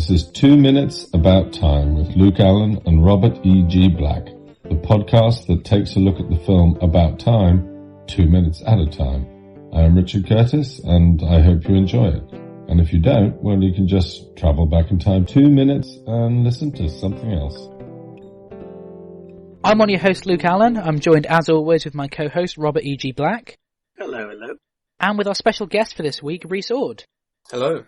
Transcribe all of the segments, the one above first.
This is 2 Minutes About Time with Luke Allen and Robert E.G. Black, the podcast that takes a look at the film About Time 2 minutes at a time. I am Richard Curtis, and I hope you enjoy it. And if you don't, well, you can just travel back in time 2 minutes and listen to something else. I'm on your host, Luke Allen. I'm joined, as always, with my co-host, Robert E.G. Black. Hello. And with our special guest for this week, Reece Ord. Hello.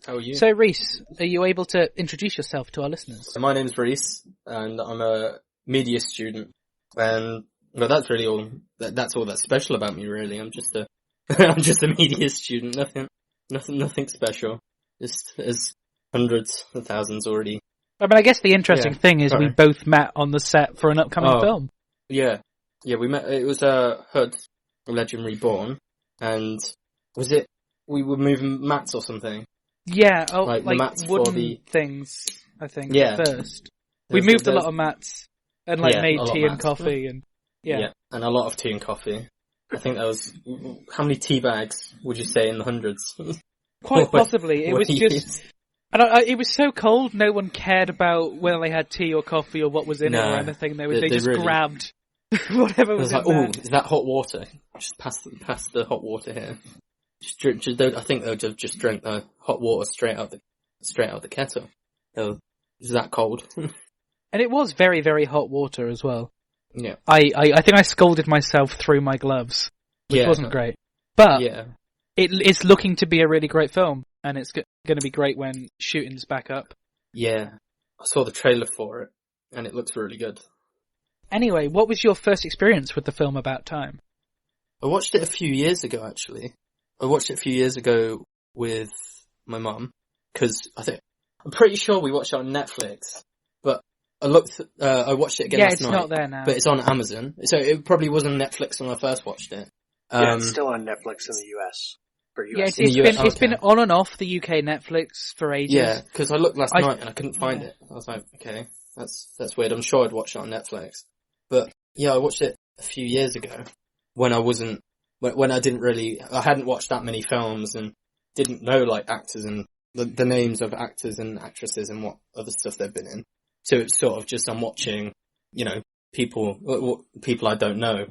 How are you? So, Reece, are you able to introduce yourself to our listeners? My name's Reece, and I'm a media student. And well, that's really all. That's all that's special about me, really. I'm just a media student. Nothing special. Just as hundreds of thousands already. I mean, I guess the interesting thing is we both met on the set for an upcoming film. Yeah, we met. It was HUD, Legend Reborn, and was it we were moving mats or something? Yeah, like the mats wooden things, I think, first. We There's moved a lot of mats and made tea and coffee and and a lot of tea and coffee. I think that was, how many tea bags would you say in the hundreds? Quite possibly. It was just, and it was so cold, no one cared about whether they had tea or coffee or what was in it or anything. They just really grabbed whatever was in there. Is that hot water? Just pass the hot water here. I think they'll just drink the hot water straight out the kettle. It's that cold. And it was very, very hot water as well. Yeah. I think I scalded myself through my gloves, which wasn't great. But it's looking to be a really great film, and it's going to be great when shooting's back up. Yeah. I saw the trailer for it, and it looks really good. Anyway, what was your first experience with the film About Time? I watched it a few years ago, actually. I watched it a few years ago with my mum, because I'm pretty sure we watched it on Netflix, but I watched it again last night. Yeah, it's not there now. But it's on Amazon, so it probably was on Netflix when I first watched it. It's still on Netflix in the US. It's been on and off the UK Netflix for ages. Yeah, because I looked last night and I couldn't find it. I was like, okay, that's weird. I'm sure I'd watched it on Netflix. But yeah, I watched it a few years ago when I hadn't watched that many films and didn't know actors and the names of actors and actresses and what other stuff they've been in. So it's sort of just I'm watching, people I don't know,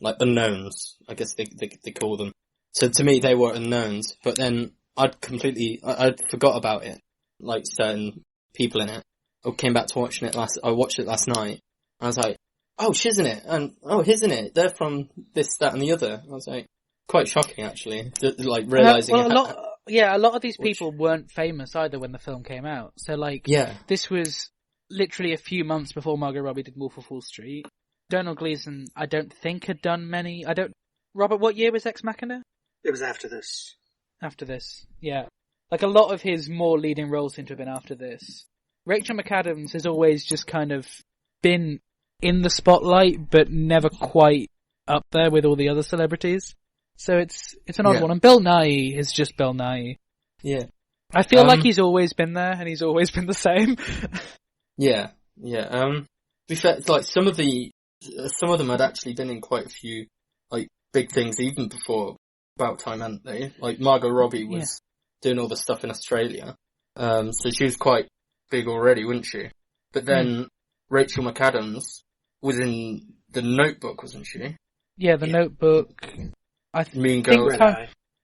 like unknowns, I guess they call them. So to me they were unknowns, but then I'd forgot about it, like certain people in it. I came back to watching it I watched it last night. And I was like, oh, she's in it, and oh, he's in it. They're from this, that, and the other. I was like, quite shocking actually, realizing. A lot of these people weren't famous either when the film came out. So this was literally a few months before Margot Robbie did Wolf of Wall Street. Donald Gleason, I don't think had done many. Robert, what year was Ex Machina? It was after this. After this, yeah. A lot of his more leading roles seem to have been after this. Rachel McAdams has always just kind of been in the spotlight, but never quite up there with all the other celebrities. So it's an odd one. And Bill Nighy is just Bill Nighy. Yeah. I feel like he's always been there, and he's always been the same. Yeah. To be fair, it's some of them had actually been in quite a few, big things even before About Time, hadn't they? Margot Robbie was doing all the stuff in Australia. So she was quite big already, wasn't she? But then Rachel McAdams was in The Notebook, wasn't she? Yeah, The Notebook. Mean Girls.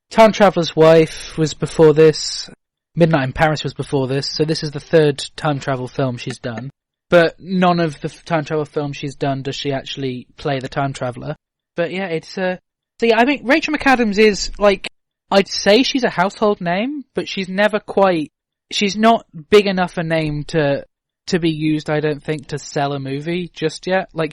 Time Traveler's Wife was before this. Midnight in Paris was before this. So this is the third time travel film she's done. But none of the time travel films she's done does she actually play the time traveler. But yeah, I think Rachel McAdams is, I'd say she's a household name, but she's not big enough a name to be used, I don't think, to sell a movie just yet. I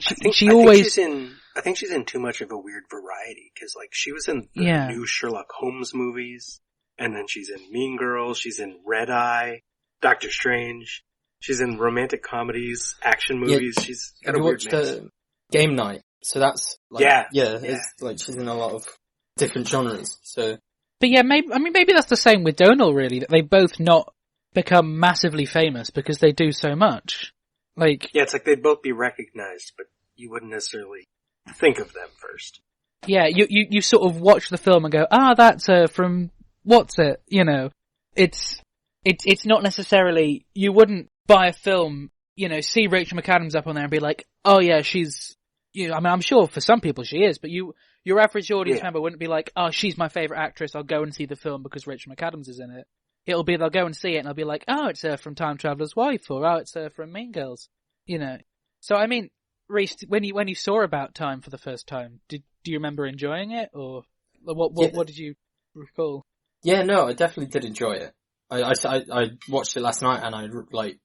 think she's in too much of a weird variety, because she was in the new Sherlock Holmes movies, and then she's in Mean Girls, she's in Red Eye, Doctor Strange, she's in romantic comedies, action movies. She's got a weird mix. Game Night, so that's it's she's in a lot of different genres. So, but yeah, maybe that's the same with Donal, really, that they both not become massively famous because they do so much. It's they'd both be recognized, but you wouldn't necessarily think of them first. Yeah, you sort of watch the film and go, that's from what's it? It's it's not necessarily, you wouldn't buy a film, see Rachel McAdams up on there and be like, oh yeah, she's, I'm sure for some people she is, but your average audience member wouldn't be like, oh, she's my favourite actress, I'll go and see the film because Rachel McAdams is in it. It'll be, they'll go and see it and they'll be like, oh, it's her from Time Traveler's Wife, or oh, it's her from Mean Girls, So I mean, Reece, when you saw About Time for the first time, do you remember enjoying it, or what did you recall? Yeah, no, I definitely did enjoy it. I watched it last night and I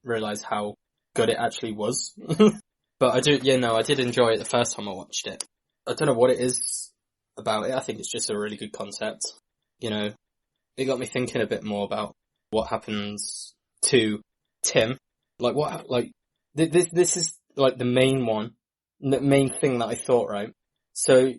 realised how good it actually was. But I did enjoy it the first time I watched it. I don't know what it is about it. I think it's just a really good concept. It got me thinking a bit more about what happens to Tim. This is like the main thing that I thought, right? So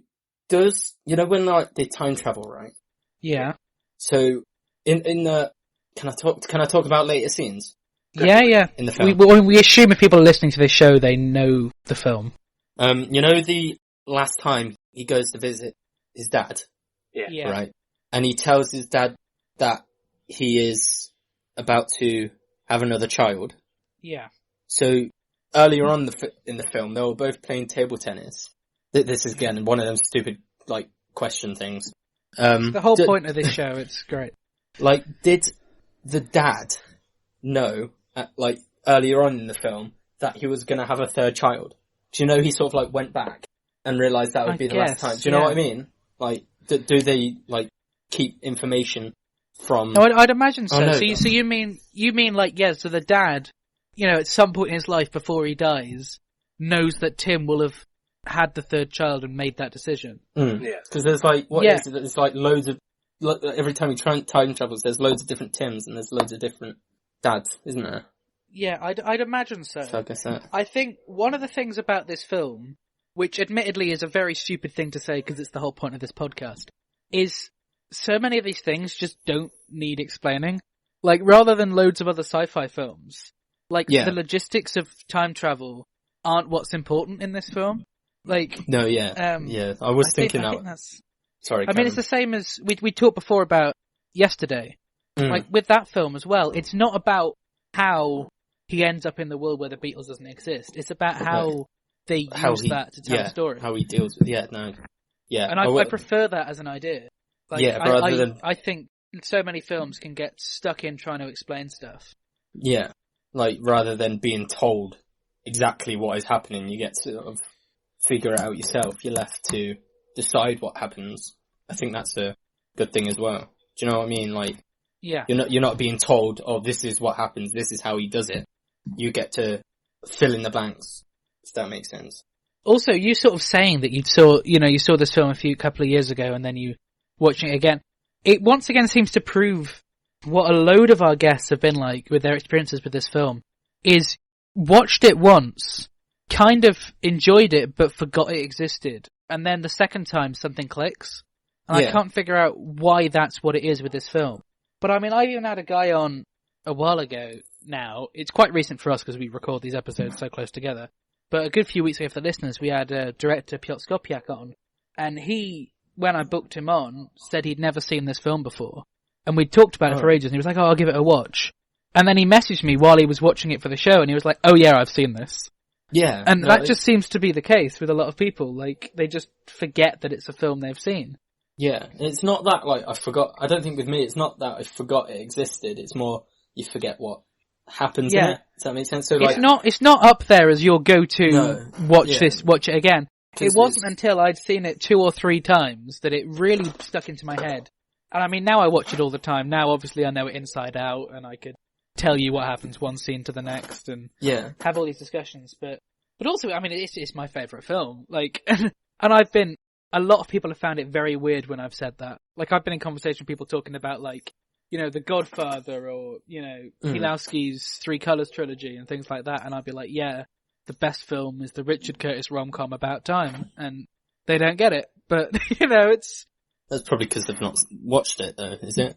does, when they time travel, right? Yeah. So in the, can I talk about later scenes? Yeah. In the film. We assume if people are listening to this show, they know the film. The last time he goes to visit his dad? Yeah. Right? And he tells his dad that he is about to have another child. Yeah. So earlier on in the film, they were both playing table tennis. This is again one of them stupid question things. The whole point of this show, it's great. Did the dad know earlier on in the film that he was going to have a third child? Do you know he sort of went back and realised that would be the last time? Do you know what I mean? Do they keep information from? No, I'd imagine so. Oh, no, so you mean so the dad, at some point in his life before he dies, knows that Tim will have had the third child and made that decision. Mm. Yeah, because there's there's loads of every time he time travels, there's loads of different Tims and there's loads of different dads, isn't there? Yeah, I'd imagine so. So I guess that. I think one of the things about this film, which admittedly is a very stupid thing to say because it's the whole point of this podcast, is so many of these things just don't need explaining. Rather than loads of other sci-fi films, the logistics of time travel aren't what's important in this film. No, yeah. I was thinking that. That's... Sorry, I mean, it's the same as we talked before about Yesterday. With that film as well, it's not about how he ends up in the world where the Beatles doesn't exist. It's about how they use that to tell a story. How he deals with And I prefer that as an idea. Rather than... I think so many films can get stuck in trying to explain stuff. Yeah, rather than being told exactly what is happening, you get to sort of figure it out yourself. You're left to decide what happens. I think that's a good thing as well. Do you know what I mean? You're not being told, oh, this is what happens, this is how he does it. You get to fill in the blanks, if that makes sense. Also, you sort of saying that you saw this film a couple of years ago and then you watching it again. It once again seems to prove what a load of our guests have been like with their experiences with this film, is watched it once, kind of enjoyed it, but forgot it existed. And then the second time something clicks. And I can't figure out why that's what it is with this film. But I mean, I even had a guy on a while ago now. It's quite recent for us because we record these episodes so close together. But a good few weeks ago for the listeners, we had director Piotr Skopiak on. And he, when I booked him on, said he'd never seen this film before. And we'd talked about it for ages, and he was like, oh, I'll give it a watch. And then he messaged me while he was watching it for the show, and he was like, oh yeah, I've seen this. Yeah. And that just seems to be the case with a lot of people. They just forget that it's a film they've seen. Yeah. It's not that, I forgot. I don't think with me, it's not that I forgot it existed. It's more, you forget what happens in it. Does that make sense? So, it's not up there as your go-to watch it again. It wasn't until I'd seen it 2 or 3 times that it really stuck into my head. And I mean, now I watch it all the time. Now, obviously, I know it inside out, and I could tell you what happens one scene to the next, and have all these discussions. But also, I mean, it's my favourite film. And a lot of people have found it very weird when I've said that. I've been in conversation with people talking about, The Godfather, or, Pilowski's Three Colours trilogy, and things like that, and I'd be like, yeah, the best film is the Richard Curtis rom-com About Time, and they don't get it. But, it's... That's probably because they've not watched it, though, is it?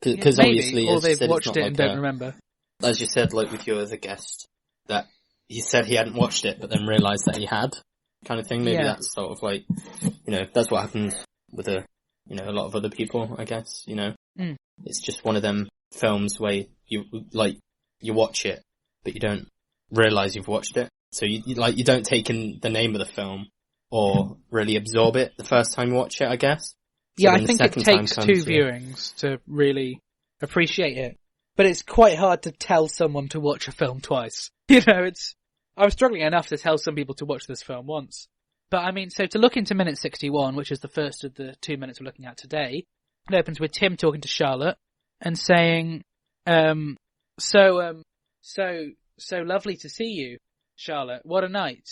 Because obviously, or they've watched it and don't remember. As you said, with your other guest, that he said he hadn't watched it, but then realised that he had, kind of thing. Maybe that's sort of that's what happens with a lot of other people, I guess. It's just one of them films where you watch it, but you don't realise you've watched it. So you don't take in the name of the film or really absorb it the first time you watch it, I guess. So yeah, I think it takes two viewings to really appreciate it. But it's quite hard to tell someone to watch a film twice. I was struggling enough to tell some people to watch this film once. But I mean, so to look into minute 61, which is the first of the 2 minutes we're looking at today, it opens with Tim talking to Charlotte and saying, so lovely to see you, Charlotte. What a night.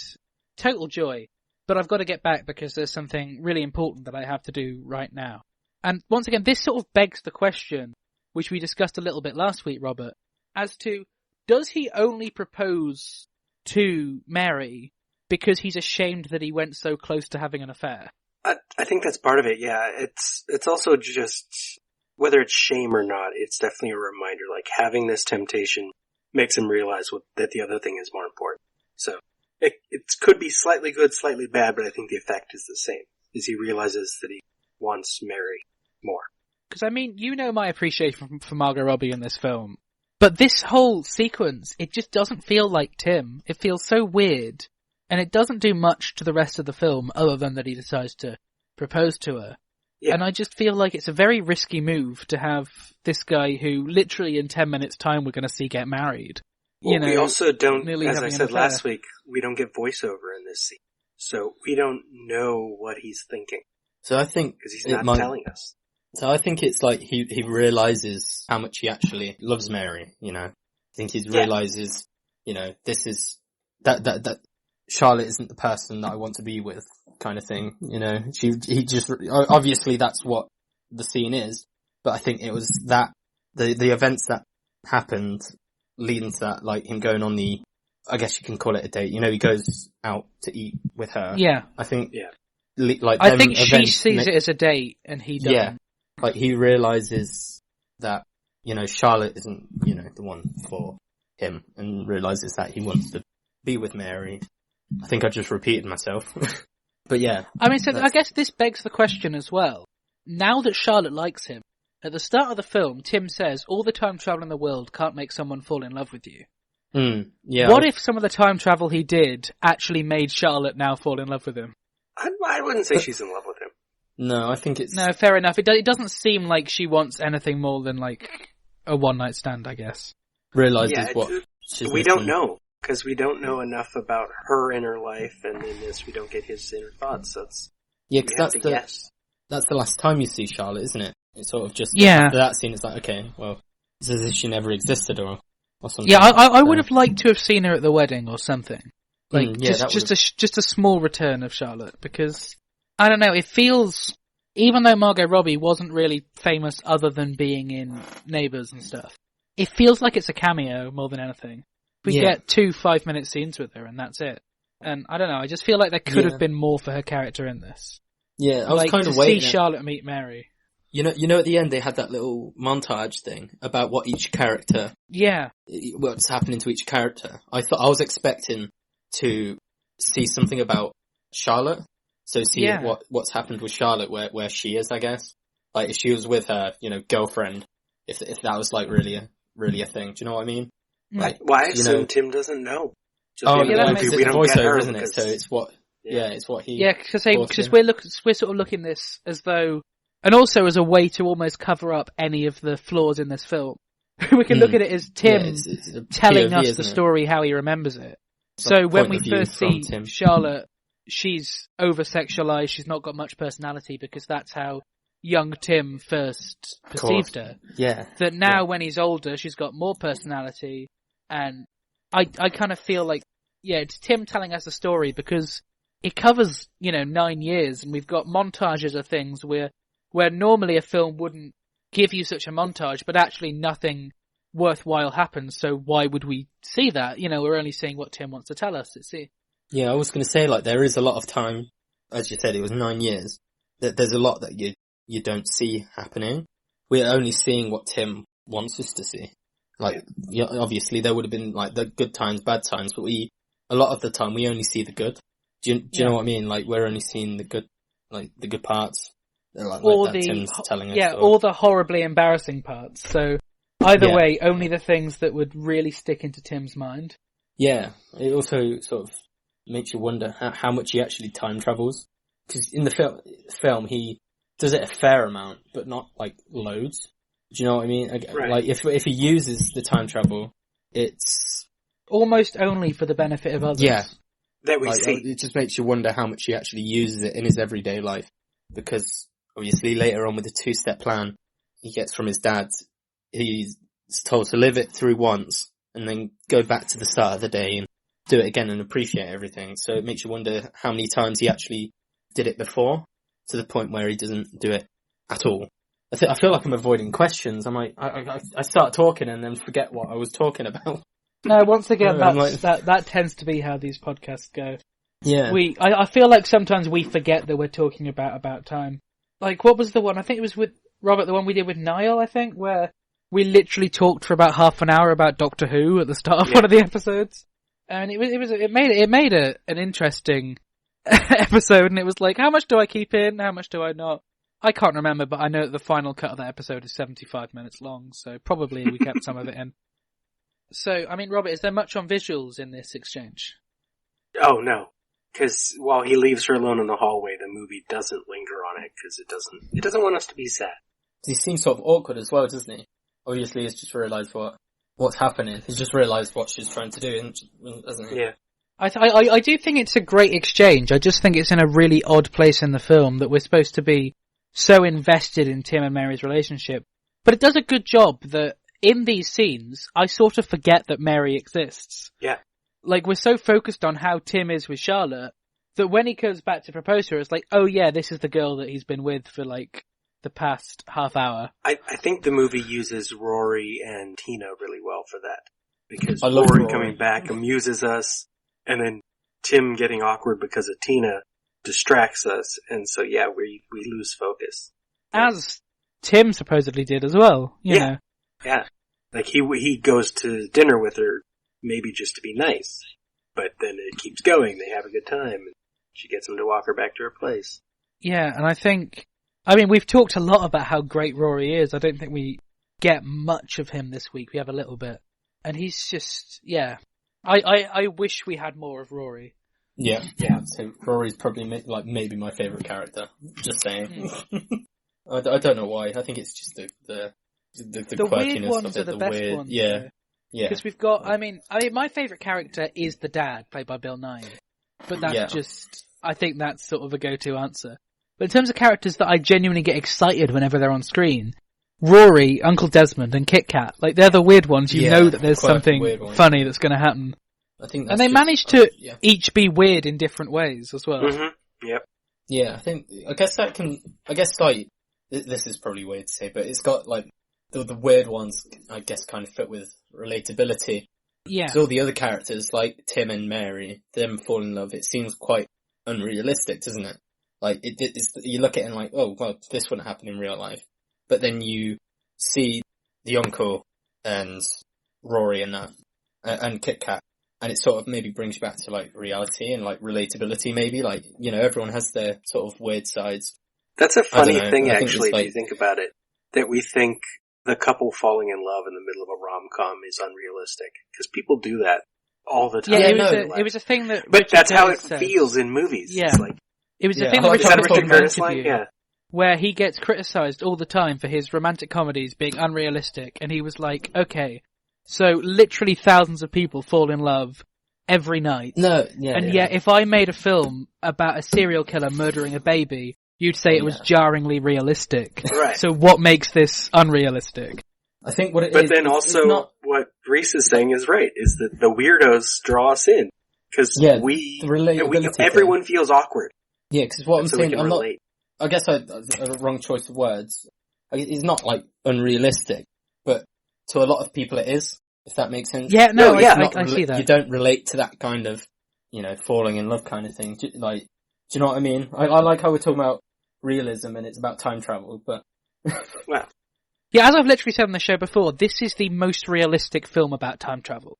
Total joy. But I've got to get back because there's something really important that I have to do right now. And once again, this sort of begs the question, which we discussed a little bit last week, Robert, as to, does he only propose to Mary because he's ashamed that he went so close to having an affair? I think that's part of it, yeah. It's also just, whether it's shame or not, it's definitely a reminder, like having this temptation makes him realize that the other thing is more important. So, it could be slightly good, slightly bad, but I think the effect is the same, as he realizes that he wants Mary more. Because, I mean, my appreciation for Margot Robbie in this film. But this whole sequence, it just doesn't feel like Tim. It feels so weird. And it doesn't do much to the rest of the film, other than that he decides to propose to her. Yeah. And I just feel like it's a very risky move to have this guy who, literally in 10 minutes' time, we're going to see get married. Well, we also don't, as I said last week, we don't get voiceover in this scene. So we don't know what he's thinking. So I think... Because he's not telling us. So I think it's like he realizes how much he actually loves Mary, I think he realizes, this is, that Charlotte isn't the person that I want to be with, kind of thing, he just, obviously that's what the scene is, but I think it was that, the events that happened leading to that, like him going on I guess you can call it a date, he goes out to eat with her. Yeah. I think, I think she sees it as a date and he doesn't. Yeah. Like, he realizes that, Charlotte isn't, the one for him, and realizes that he wants to be with Mary. I think I just repeated myself. But yeah. I mean, so I guess this begs the question as well. Now that Charlotte likes him, at the start of the film, Tim says, all the time travel in the world can't make someone fall in love with you. Yeah. What if some of the time travel he did actually made Charlotte now fall in love with him? I wouldn't say she's in love with him. No, I think it's... No, fair enough. It doesn't seem like she wants anything more than, like, a one-night stand, I guess. Realizes what she's we don't know, because we don't know enough about her inner life, and in this we don't get his inner thoughts, so it's... Yeah, because that's the last time you see Charlotte, isn't it? It's sort of just... Yeah. After that scene, it's like, okay, well, it's as if she never existed, or something. Yeah, I would have liked to have seen her at the wedding, or something. Like, yeah, just a small return of Charlotte, because... I don't know, it feels, even though Margot Robbie wasn't really famous other than being in Neighbours and stuff, it feels like it's a cameo more than anything. We get 2 5-minute scenes with her and that's it. And I don't know, I just feel like there could have been more for her character in this. Yeah, I was kind of waiting. To see Charlotte meet Mary. You know, at the end they had that little montage thing about what each character... Yeah. What's happening to each character. I was expecting to see something about Charlotte. So see what's happened with Charlotte, where she is, I guess. Like, if she was with her, girlfriend, if that was, like, really a thing. Do you know what I mean? Like, well, I assume Tim doesn't know. Because it's a voiceover, isn't it? So it's what, it's what he... Yeah, because we're sort of looking this as though, and also as a way to almost cover up any of the flaws in this film. We can look at it as Tim it's telling us the story how he remembers it. So when we first see Charlotte... She's over-sexualized, she's not got much personality because that's how young Tim first perceived her. Yeah. That now when he's older, she's got more personality, and I kind of feel like, it's Tim telling us a story because it covers, 9 years, and we've got montages of things where normally a film wouldn't give you such a montage, but actually nothing worthwhile happens, so why would we see that? We're only seeing what Tim wants to tell us. Yeah, I was going to say, like, there is a lot of time, as you said, it was 9 years, that there's a lot that you don't see happening. We're only seeing what Tim wants us to see. Like, obviously there would have been, like, the good times, bad times, but a lot of the time we only see the good. Do you know what I mean? Like, we're only seeing the good parts. Like or that Tim's telling us. Yeah, or the horribly embarrassing parts. So, Either way, only the things that would really stick into Tim's mind. Yeah, it also sort of makes you wonder how much he actually time travels. Because in the film, he does it a fair amount, but not, like, loads. Do you know what I mean? Right. Like, if he uses the time travel, it's... almost only for the benefit of others. Yeah. That we like, see. It just makes you wonder how much he actually uses it in his everyday life. Because, obviously, later on with the two-step plan he gets from his dad, he's told to live it through once, and then go back to the start of the day and do it again and appreciate everything. So it makes you wonder how many times he actually did it before, to the point where he doesn't do it at all. I feel like I'm avoiding questions. I'm like, I start talking and then forget what I was talking about. No, once again, that tends to be how these podcasts go. Yeah. I feel like sometimes we forget that we're talking about time. Like, what was the one? I think it was with Robert, the one we did with Niall, I think, where we literally talked for about half an hour about Doctor Who at the start of one of the episodes. And it made an interesting episode, and it was like, how much do I keep in? How much do I not? I can't remember, but I know that the final cut of that episode is 75 minutes long, so probably we kept some of it in. So, I mean, Robert, is there much on visuals in this exchange? Oh, no. Because while he leaves her alone in the hallway, the movie doesn't linger on it, because it doesn't want us to be sad. He seems sort of awkward as well, doesn't he? Obviously, he's just realised what's happening. He's just realised what she's trying to do, doesn't he? Yeah. I do think it's a great exchange. I just think it's in a really odd place in the film that we're supposed to be so invested in Tim and Mary's relationship. But it does a good job that in these scenes, I sort of forget that Mary exists. Yeah. Like, we're so focused on how Tim is with Charlotte that when he comes back to propose to her, it's like, oh yeah, this is the girl that he's been with for like the past half hour. I think the movie uses Rory and Tina really well for that. Because Rory coming back amuses us, and then Tim getting awkward because of Tina distracts us, and so yeah, we lose focus. As Tim supposedly did as well, you know. Yeah. Like he goes to dinner with her, maybe just to be nice, but then it keeps going, they have a good time, and she gets him to walk her back to her place. Yeah, and I mean, we've talked a lot about how great Rory is. I don't think we get much of him this week. We have a little bit. And he's just, yeah. I wish we had more of Rory. Yeah. So Rory's probably maybe my favourite character. Just saying. I don't know why. I think it's just the weird quirkiness ones of it. are the best weird, ones. Yeah. Because we've got, I mean, my favourite character is the dad, played by Bill Nye. But that's just, I think that's sort of a go-to answer. But in terms of characters that I genuinely get excited whenever they're on screen, Rory, Uncle Desmond, and Kit Kat, like, they're the weird ones. You know that there's something funny that's going to happen. I think and they manage to each be weird in different ways as well. Mm-hmm. Yep. Yeah, I guess like, this is probably weird to say, but it's got like, the weird ones, I guess, kind of fit with relatability. Yeah. So all the other characters, like Tim and Mary, them fall in love, it seems quite unrealistic, doesn't it? Like, you look at it and like, oh, well, this wouldn't happen in real life. But then you see the uncle and Rory and that, and Kit Kat, and it sort of maybe brings you back to like reality and like relatability maybe, like, you know, everyone has their sort of weird sides. That's a funny thing actually, if you think about it, that we think the couple falling in love in the middle of a rom-com is unrealistic. Because people do that all the time. Yeah, it was a thing that But Richard that's how it says. feels in movies. Yeah. It's like, it was a thing that Richard Richard in Curtis an line? interview, Yeah. where he gets criticised all the time for his romantic comedies being unrealistic, and he was like, okay, so literally thousands of people fall in love every night. Yet if I made a film about a serial killer murdering a baby, you'd say it was jarringly realistic. Right. So what makes this unrealistic? I think what it but is... But then also, what Reece is saying is right, is that the weirdos draw us in. Because everyone feels awkward. Yeah, because what I'm saying, I'm not... relate. I guess I wrong choice of words. It's not like unrealistic, but to a lot of people it is, if that makes sense. Yeah, no, I see that. You don't relate to that kind of, you know, falling in love kind of thing. Do you know what I mean? I like how we're talking about realism and it's about time travel, but... Well. Yeah, as I've literally said on the show before, this is the most realistic film about time travel.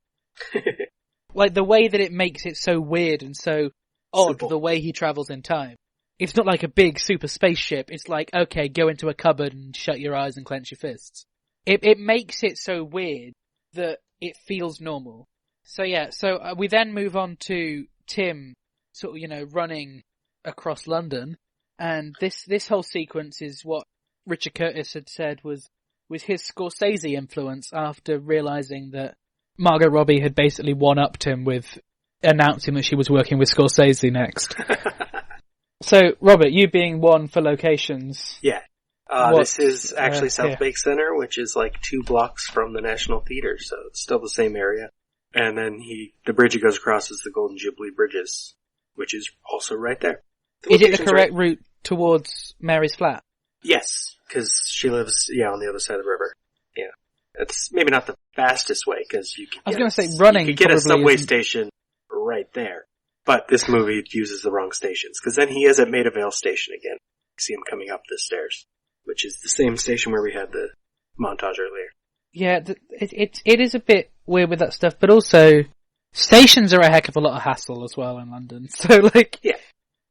Like, the way that it makes it so weird and so odd, simple. The way he travels in time. It's not like a big super spaceship. It's like, okay, go into a cupboard and shut your eyes and clench your fists. it makes it so weird that it feels normal. So we then move on to Tim sort of, running across London, and this whole sequence is what Richard Curtis had said was his Scorsese influence after realizing that Margot Robbie had basically one-upped him with announcing that she was working with Scorsese next. So, Robert, you being one for locations. Yeah. This is actually South Bank Center, which is like 2 blocks from the National Theater, so it's still the same area. And then the bridge he goes across is the Golden Jubilee Bridges, which is also right there. Is it the correct route towards Mary's flat? Yes, because she lives, on the other side of the river. Yeah. It's maybe not the fastest way, because you can running you could get a subway station right there. But this movie uses the wrong stations, because then he is at Maida Vale Station again. You see him coming up the stairs, which is the same station where we had the montage earlier. Yeah, it is a bit weird with that stuff, but also stations are a heck of a lot of hassle as well in London. So,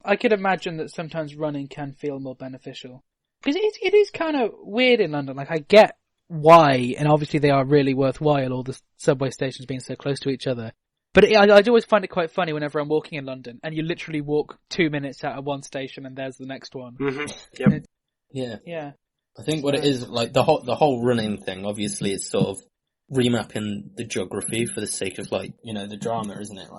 I could imagine that sometimes running can feel more beneficial. Because it is kind of weird in London. I get why, and obviously they are really worthwhile, all the subway stations being so close to each other. But I always find it quite funny whenever I'm walking in London, and you literally walk 2 minutes out of one station and there's the next one. Mm-hmm. Yep. Yeah. I think what it is, the whole running thing, obviously it's sort of remapping the geography for the sake of the drama, isn't it?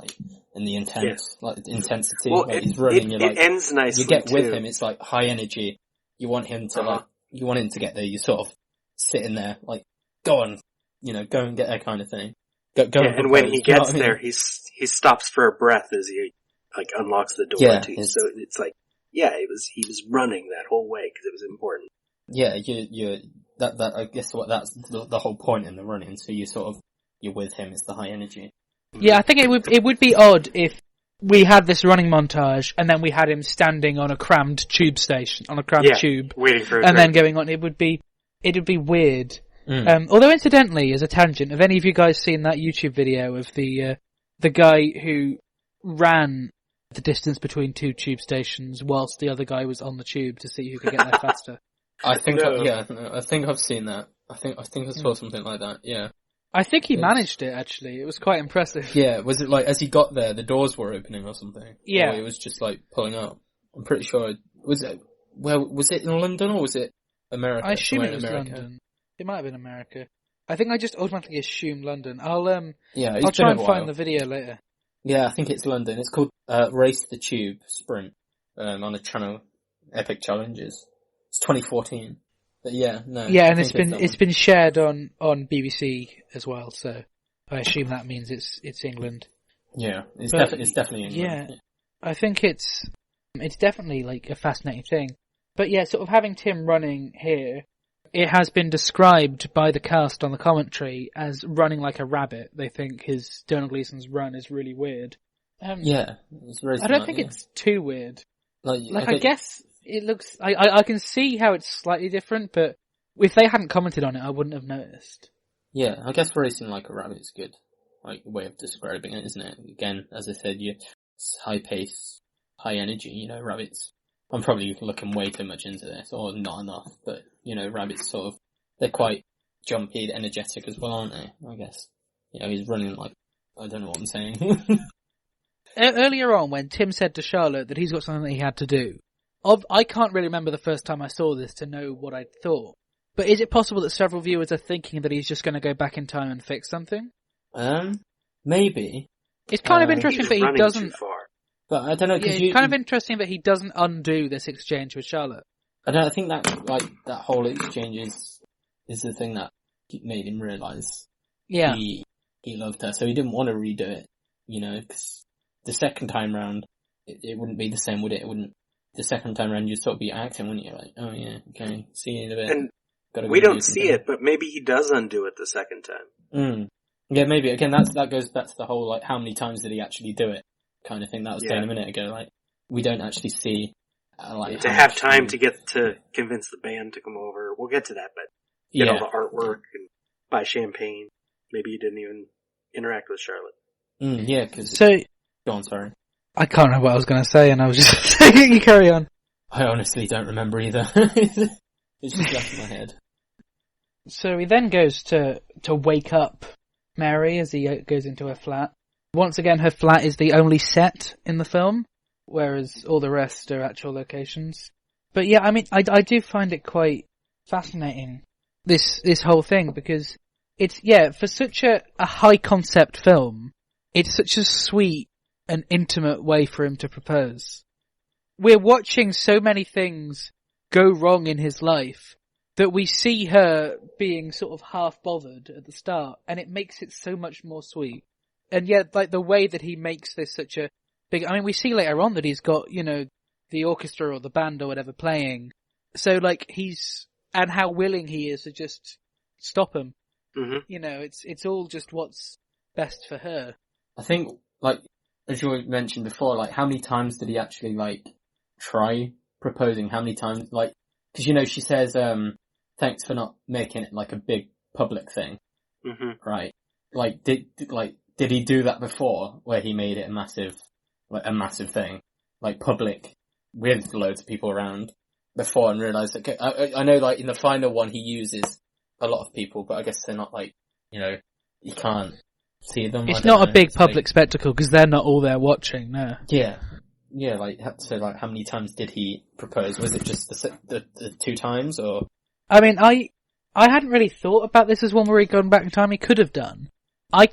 And the intensity. Well, he's running, it ends nicely. You get too. with him, it's high energy. You want him to you want him to get there, you sort of sitting there, go on, go and get there kind of thing. Go and when he gets there, he stops for a breath as he unlocks the door too. So it's he was running that whole way because it was important. Yeah, that I guess that's the whole point in the running. So you're with him. It's the high energy. Yeah, I think it would be odd if we had this running montage and then we had him standing on a crammed tube station, tube, waiting for and then going on. It would be weird. Although incidentally, as a tangent, have any of you guys seen that YouTube video of the guy who ran the distance between 2 tube stations whilst the other guy was on the tube to see who could get there faster? I think I think I've seen that. I think I saw something like that. Yeah. I think he managed it actually. It was quite impressive. Yeah, was it as he got there the doors were opening or something? Yeah. Or it was just pulling up. I'm pretty sure was it in London or was it America? I assume it was London. It might have been America. I think I just automatically assumed London. I'll try and find the video later. Yeah, I think it's London. It's called Race the Tube Sprint on the channel Epic Challenges. It's 2014. But and it's been shared on BBC as well, so I assume that means it's England. Yeah, it's definitely England. Yeah. I think it's definitely a fascinating thing. But yeah, sort of having Tim running here, it has been described by the cast on the commentary as running like a rabbit. They think Donald Gleason's run is really weird. It's very I don't think it's too weird. I guess it looks. I can see how it's slightly different, but if they hadn't commented on it, I wouldn't have noticed. Yeah, I guess racing like a rabbit is good. Way of describing it, isn't it? Again, as I said, it's high pace, high energy. Rabbits. I'm probably looking way too much into this, or not enough. But rabbits they're quite jumpy, energetic as well, aren't they? I guess. He's running I don't know what I'm saying. Earlier on, when Tim said to Charlotte that he's got something that he had to do, I can't really remember the first time I saw this to know what I'd thought. But is it possible that several viewers are thinking that he's just going to go back in time and fix something? Maybe. It's kind of interesting, but he doesn't. Too far. But I don't know. It's kind of interesting that he doesn't undo this exchange with Charlotte. I think that that whole exchange is the thing that made him realise. Yeah. He loved her, so he didn't want to redo it. Because the second time round, it wouldn't be the same, would it? It wouldn't. The second time round, you'd sort of be acting, wouldn't you? Oh yeah, okay, see you in a bit. And we don't see it, but maybe he does undo it the second time. Yeah, maybe. Again, that goes back to the whole how many times did he actually do it kind of thing that was saying a minute ago. We don't actually see to have time to get to convince the band to come over. We'll get to that, but get all the artwork and buy champagne. Maybe he didn't even interact with Charlotte. Yeah, because go on, sorry. I can't remember what I was going to say, and I was just saying you carry on. I honestly don't remember either. It's just left in my head. So he then goes to wake up Mary as he goes into her flat. Once again, her flat is the only set in the film, whereas all the rest are actual locations. But yeah, I mean, I do find it quite fascinating, this whole thing, because it's, for such a high concept film, it's such a sweet and intimate way for him to propose. We're watching so many things go wrong in his life that we see her being sort of half bothered at the start, and it makes it so much more sweet. And yet, like, the way that he makes this such a big, I mean, we see later on that he's got, you know, the orchestra or the band or whatever playing. So, like, and how willing he is to just stop him. Mm-hmm. You know, it's all just what's best for her. I think, like, as you mentioned before, like, how many times did he actually, like, try proposing? How many times, like, because, you know, she says, thanks for not making it, like, a big public thing. Mm-hmm. Right? Like, did he do that before, where he made it a massive thing? Like, public, with loads of people around before, and realised that, I know, like, in the final one he uses a lot of people, but I guess they're not, like, you know, you can't see them. It's not a big public spectacle, because they're not all there watching, no. Yeah. Yeah, like, so, like, how many times did he propose? Was it just the 2 times, or? I mean, I hadn't really thought about this as one where he'd gone back in time. He could have done. I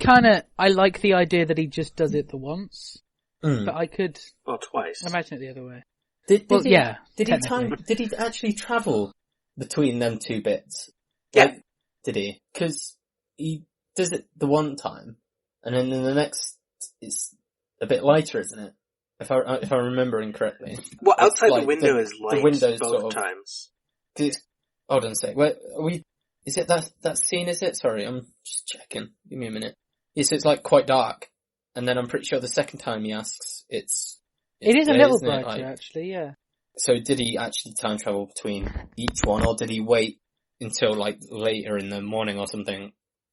like the idea that he just does it the once, but I could twice. Imagine it the other way. Did he actually travel between them 2 bits? Yeah. Like, did he? Because he does it the one time, and then in the next, it's a bit lighter, isn't it? If I'm remembering correctly. Well, outside like the window is light the windows both sort of, times. Hold on a sec. Where are we? Is it that scene? Is it? Sorry, I'm just checking. Give me a minute. Yes, it's like quite dark, and then I'm pretty sure the second time he asks, it is a little isn't it? brighter, Like, actually. Yeah. so did he actually time travel between each one, or did he wait until like later in the morning or something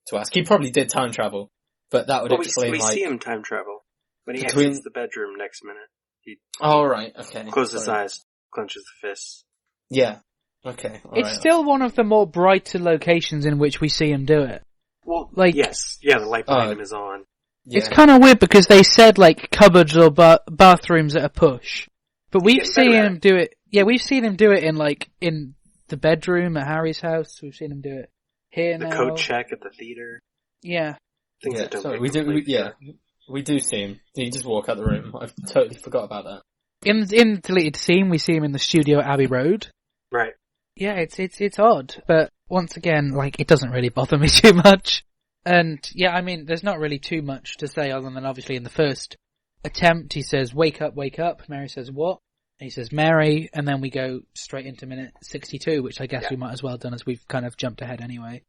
to ask? He probably did time travel, but that would explain we like see him time travel when he between... exits the bedroom next minute. He right, okay. closes his eyes, clenches the fists. Yeah. Okay. It's still one of the more brighter locations in which we see him do it. Well, like, yes. Yeah, the light behind him is on. Yeah. It's kind of weird because they said, like, cupboards or bathrooms at a push. But we've seen him do it, we've seen him do it in the bedroom at Harry's house. We've seen him do it here now. The coat check at the theater. Yeah. Things that don't we do see him. He just walk out the room. I totally forgot about that. In the deleted scene, we see him in the studio at Abbey Road. Right. Yeah, it's odd, but once again, like, it doesn't really bother me too much. And yeah, I mean, there's not really too much to say other than obviously in the first attempt, he says, wake up, wake up. Mary says, what? And he says, Mary, and then we go straight into minute 62, which I guess we might as well have done as we've kind of jumped ahead anyway.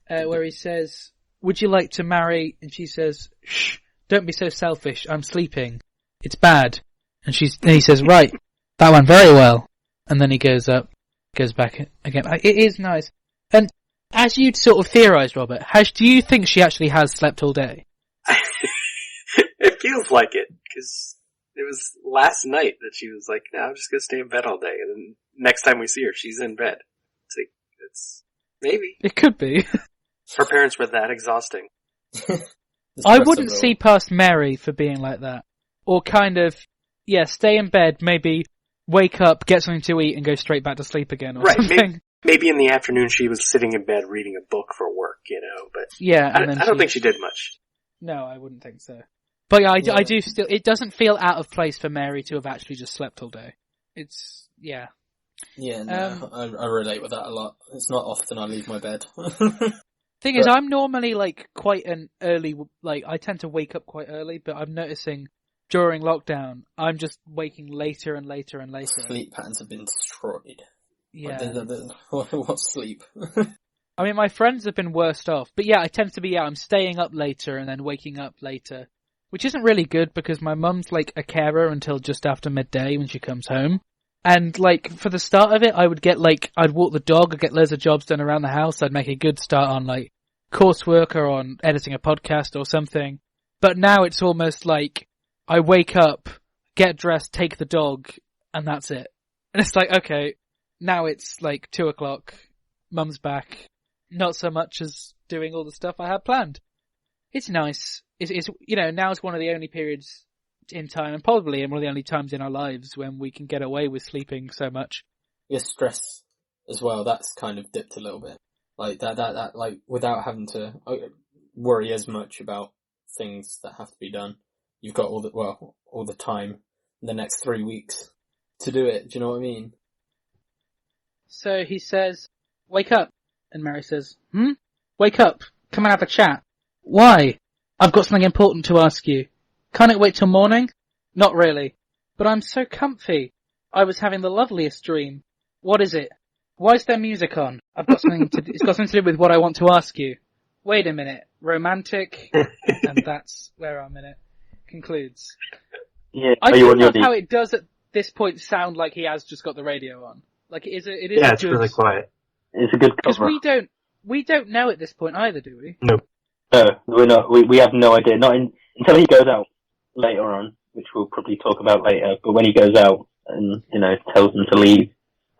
Where he says, would you like to marry? And she says, shh, don't be so selfish. I'm sleeping. It's bad. And he says, right, that went very well. And then he goes up. Goes back again. It is nice. And as you'd sort of theorised, Robert, do you think she actually has slept all day? It feels like it, because it was last night that she was like, no, I'm just going to stay in bed all day. And then next time we see her, she's in bed. It's like, maybe. It could be. Her parents were that exhausting. I wouldn't see past Mary for being like that. Or kind of, stay in bed, maybe wake up, get something to eat, and go straight back to sleep again or something. Maybe in the afternoon she was sitting in bed reading a book for work, but I don't think she did much. No, I wouldn't think so. But yeah, I do still, it doesn't feel out of place for Mary to have actually just slept all day. It's, Yeah, no, I relate with that a lot. It's not often I leave my bed. Thing is, I'm normally like quite an early, like I tend to wake up quite early, but I'm noticing during lockdown, I'm just waking later and later and later. Sleep patterns have been destroyed. Yeah. What's sleep? I mean, my friends have been worst off. But yeah, I tend to be, I'm staying up later and then waking up later. Which isn't really good because my mum's like a carer until just after midday when she comes home. And like, for the start of it, I would get like, I'd walk the dog, I'd get loads of jobs done around the house, I'd make a good start on like coursework or on editing a podcast or something. But now it's almost like, I wake up, get dressed, take the dog, and that's it. And it's like, okay, now it's like 2:00, mum's back, not so much as doing all the stuff I had planned. It's nice. It's now it's one of the only periods in time, and probably one of the only times in our lives when we can get away with sleeping so much. Your stress as well, that's kind of dipped a little bit. Like that like without having to worry as much about things that have to be done. You've got all the time in the next 3 weeks to do it. Do you know what I mean? So he says, "Wake up," and Mary says, "Wake up, come and have a chat." "Why?" "I've got something important to ask you." "Can't it wait till morning?" "Not really." "But I'm so comfy. I was having the loveliest dream." "What is it?" "Why is there music on?" It's got something to do with what I want to ask you." "Wait a minute. Romantic?" And that's where our minute concludes. Yeah. I do love how it does at this point sound like he has just got the radio on. Like it is it's really quiet. It's a good cover. Because we don't know at this point either, do we? No. No, we're not. We have no idea. Until he goes out later on, which we'll probably talk about later. But when he goes out and tells them to leave,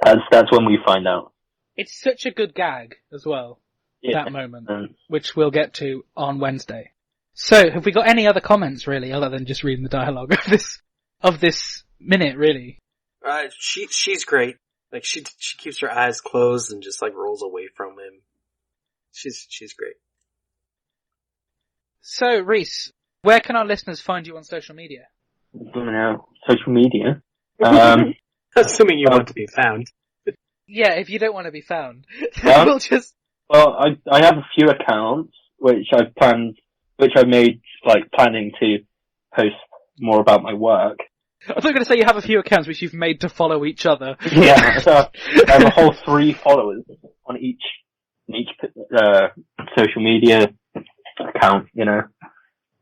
that's when we find out. It's such a good gag as well. Yeah. That moment, which we'll get to on Wednesday. So, have we got any other comments really, other than just reading the dialogue of this minute? Really? She's great. Like she keeps her eyes closed and just like rolls away from him. She's great. So, Reece, where can our listeners find you on social media? Social media. Assuming you want to be found. Yeah, if you don't want to be found, Well, Well, I have a few accounts which I made planning to post more about my work. I thought you were going to say you have a few accounts which you've made to follow each other. Yeah, so I have a whole 3 followers on each social media account,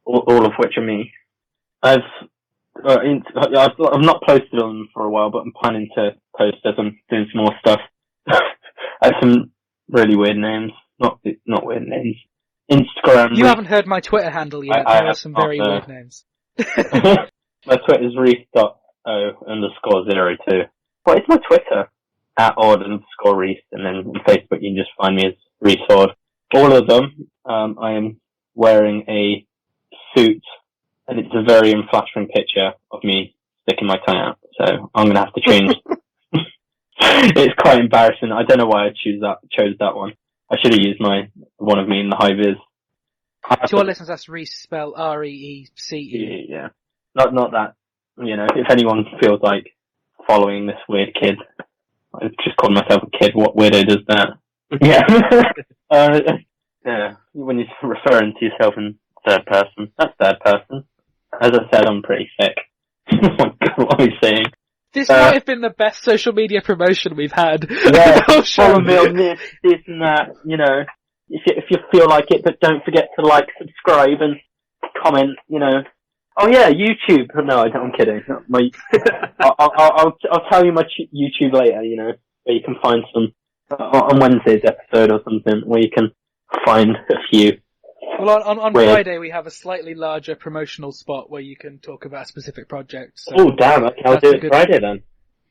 all of which are me. I've not posted on them for a while, but I'm planning to post as I'm doing some more stuff. I have some really weird names. Not weird names. Instagram. You haven't heard my Twitter handle yet. There are some very weird names. My Twitter is Reece._02. What is my Twitter? @Ord_Reece, and then on Facebook you can just find me as Reece Ord. All of them, I am wearing a suit, and it's a very unflattering picture of me sticking my tongue out, so I'm gonna have to change. It's quite embarrassing. I don't know why I chose that one. I should have used one of me in the high vis. To our listeners, that's Reece, spelled R-E-E-C-E. Yeah. Not that, if anyone feels like following this weird kid, I've just called myself a kid, what weirdo does that? Yeah. Yeah, when you're referring to yourself in third person, that's third person. As I said, I'm pretty sick. Oh my God, what am I saying? This might have been the best social media promotion we've had. Yeah, follow me on this and that, if you feel like it, but don't forget to subscribe and comment, Oh yeah, YouTube. No, I'm kidding. I'll tell you my YouTube later, where you can find some, on Wednesday's episode or something, where you can find a few. Well, on Friday we have a slightly larger promotional spot where you can talk about a specific project. So oh damn, okay, I'll do it Friday then.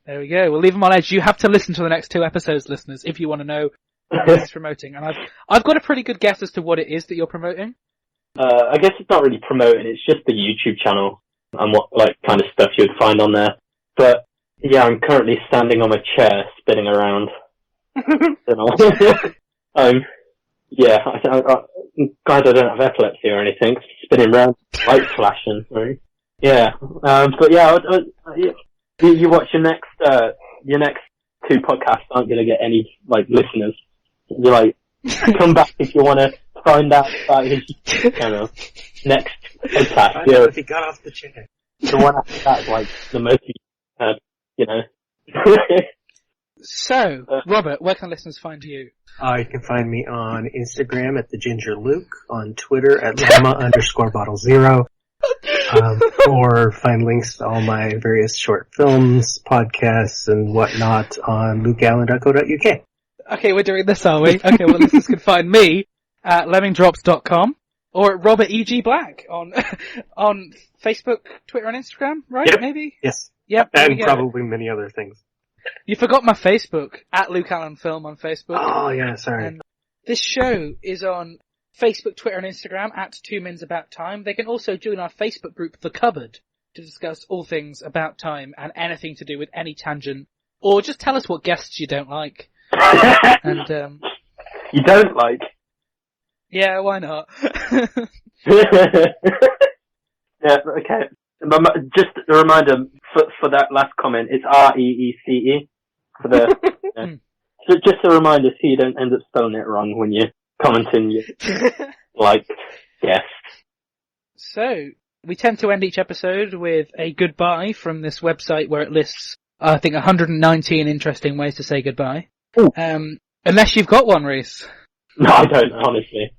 There we go. We'll leave them on edge. You have to listen to the next 2 episodes, listeners, if you want to know what it's promoting. And I've got a pretty good guess as to what it is that you're promoting. I guess it's not really promoting, it's just the YouTube channel and what kind of stuff you'd find on there. But yeah, I'm currently standing on a chair spinning around. Yeah, I'm glad I don't have epilepsy or anything. Spinning around, light flashing. Right? Yeah, but yeah, you watch your next 2 podcasts aren't going to get any listeners. You come back if you want to find out about his next podcast. I know if he got off the chair. The one after that's the most, So, Robert, where can listeners find you? You can find me on Instagram at @TheGingerLuke, on Twitter at llama_bottle0, or find links to all my various short films, podcasts, and whatnot on lukeallen.co.uk. Okay, we're doing this, are we? Okay, well, listeners can find me at lemmingdrops.com or at Robert E.G. Black on Facebook, Twitter, and Instagram, right? Yep. Maybe? Yes. Yep. And probably many other things. You forgot my Facebook, at Luke Allen Film on Facebook. Oh, yeah, sorry. And This show is on Facebook, Twitter and Instagram at 2 Mins About Time. They can also join our Facebook group, The Cupboard, to discuss all things about time and anything to do with any tangent. Or just tell us what guests you don't like. And You don't like? Yeah, why not? Yeah, okay. Just a reminder, for that last comment, it's REECE. For the, so just a reminder so you don't end up spelling it wrong when you're commenting your, guests. So, we tend to end each episode with a goodbye from this website where it lists, I think, 119 interesting ways to say goodbye. Unless you've got one, Reece. No, I don't, honestly.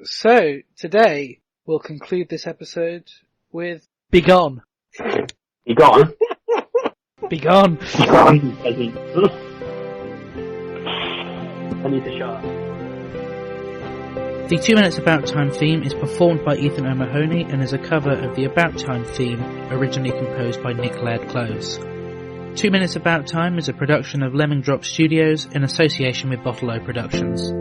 So, today, we'll conclude this episode with Begone. Begone? Begone. Begone, peasant. I need to shut up. The 2 Minutes About Time theme is performed by Ethan O'Mahony and is a cover of the About Time theme, originally composed by Nick Laird-Close. 2 Minutes About Time is a production of Lemming Drop Studios in association with Bottle-O Productions.